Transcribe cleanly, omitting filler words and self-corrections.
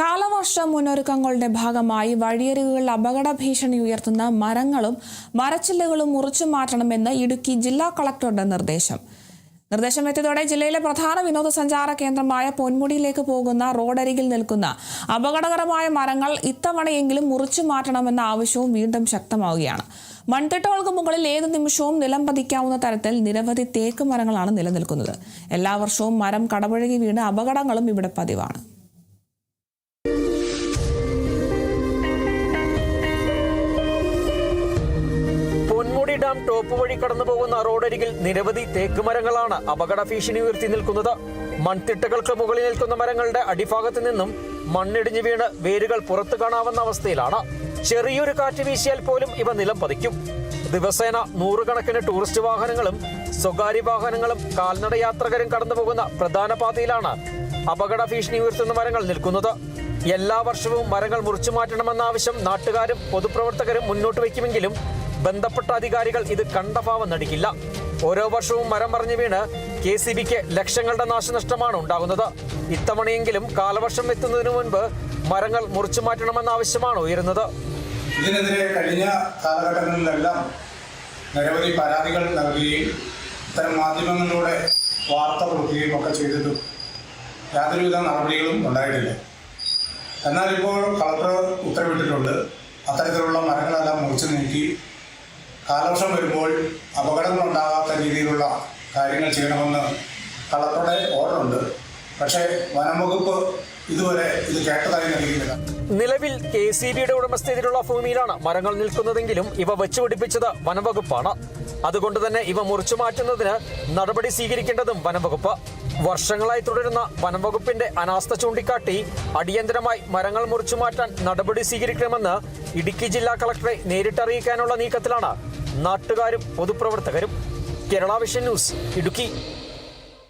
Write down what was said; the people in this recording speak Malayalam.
കാലവർഷ മുന്നൊരുക്കങ്ങളുടെ ഭാഗമായി വഴിയരികുകളിൽ അപകട ഭീഷണി ഉയർത്തുന്ന മരങ്ങളും മരച്ചില്ലകളും മുറിച്ചു മാറ്റണമെന്ന് ഇടുക്കി ജില്ലാ കളക്ടറുടെ നിർദ്ദേശമെത്തിയതോടെ ജില്ലയിലെ പ്രധാന വിനോദസഞ്ചാര കേന്ദ്രമായ പൊന്മുടിയിലേക്ക് പോകുന്ന റോഡരികിൽ നിൽക്കുന്ന അപകടകരമായ മരങ്ങൾ ഇത്തവണയെങ്കിലും മുറിച്ചു മാറ്റണമെന്ന ആവശ്യവും വീണ്ടും ശക്തമാവുകയാണ്. മൺതിട്ടകൾക്ക് മുകളിൽ ഏത് നിമിഷവും നിലം പതിക്കാവുന്ന തരത്തിൽ നിരവധി തേക്ക് മരങ്ങളാണ് നിലനിൽക്കുന്നത്. എല്ലാ വർഷവും മരം കടപുഴകി വീണ് അപകടങ്ങളും ഇവിടെ പതിവാണ്. പൊന്മുടി ഡാം ടോപ്പ് വഴി കടന്നു പോകുന്ന റോഡരികിൽ നിരവധി തേക്ക് മരങ്ങളാണ് അപകട ഭീഷണി ഉയർത്തി നിൽക്കുന്നത്. മൺതിട്ടകൾക്ക് മുകളിൽ നിൽക്കുന്ന മരങ്ങളുടെ അടിഭാഗത്ത് നിന്നും മണ്ണിടിഞ്ഞു വീണ് വേരുകൾ പുറത്തു കാണാവുന്ന അവസ്ഥയിലാണ്. ചെറിയൊരു കാറ്റ് വീശിയാൽ പോലും ഇവ നിലം പതിക്കും. ദിവസേന നൂറുകണക്കിന് ടൂറിസ്റ്റ് വാഹനങ്ങളും സ്വകാര്യ വാഹനങ്ങളും കാൽനട യാത്രകരും കടന്നു പോകുന്ന പ്രധാന പാതയിലാണ് അപകട ഭീഷണി ഉയർത്തുന്ന മരങ്ങൾ നിൽക്കുന്നത്. എല്ലാ വർഷവും മരങ്ങൾ മുറിച്ചു മാറ്റണമെന്ന ആവശ്യം നാട്ടുകാരും പൊതുപ്രവർത്തകരും മുന്നോട്ട് വയ്ക്കുമെങ്കിലും ബന്ധപ്പെട്ട അധികാരികൾ ഇത് കണ്ടഭാവം നടിക്കില്ല. ഓരോ വർഷവും മരം മറിഞ്ഞു വീണ് KCBക്ക് ലക്ഷങ്ങളുടെ നാശനഷ്ടമാണ് ഉണ്ടാകുന്നത്. ഇത്തവണയെങ്കിലും കാലവർഷം എത്തുന്നതിനു മുൻപ് മരങ്ങൾ മുറിച്ചു മാറ്റണമെന്ന ആവശ്യമാണ് ഉയരുന്നത്. ഇതിനെതിരെ കഴിഞ്ഞ കാലഘട്ടങ്ങളിലെല്ലാം നിരവധി പരാതികൾ നൽകുകയും ഇത്തരം മാധ്യമങ്ങളിലൂടെ വാർത്ത കൊടുക്കുകയും ഒക്കെ ചെയ്തിട്ടും യാതൊരുവിധ നടപടികളും ഉണ്ടായിട്ടില്ല. എന്നാൽ ഇപ്പോൾ കളക്ടർ ഉത്തരവിട്ടിട്ടുണ്ട്. അത്തരത്തിലുള്ള മരങ്ങളെല്ലാം മുറിച്ചു നീക്കി കാലവർഷം വരുമ്പോൾ അപകടങ്ങൾ ഉണ്ടാകാത്ത രീതിയിലുള്ള കാര്യങ്ങൾ ചെയ്യണമെന്ന് കളക്ടറുടെ ഓർഡറുണ്ട്. പക്ഷേ വനം വകുപ്പ് ഇതുവരെ ഇത് കേട്ടതായി നൽകിയില്ല. നിലവിൽ KCBയുടെ ഉടമസ്ഥതയിലുള്ള ഭൂമിയിലാണ് മരങ്ങൾ നിൽക്കുന്നതെങ്കിലും ഇവ വെച്ചുപിടിപ്പിച്ചത് വനംവകുപ്പാണ്. അതുകൊണ്ട് തന്നെ ഇവ മുറിച്ചു മാറ്റുന്നതിന് നടപടി സ്വീകരിക്കേണ്ടതും വനംവകുപ്പ്. വർഷങ്ങളായി തുടരുന്ന വനംവകുപ്പിന്റെ അനാസ്ഥ ചൂണ്ടിക്കാട്ടി അടിയന്തരമായി മരങ്ങൾ മുറിച്ചു മാറ്റാൻ നടപടി സ്വീകരിക്കണമെന്ന് ഇടുക്കി ജില്ലാ കളക്ടറെ നേരിട്ടറിയിക്കാനുള്ള നീക്കത്തിലാണ് നാട്ടുകാരും പൊതുപ്രവർത്തകരും. Kerala vision news, Idukki.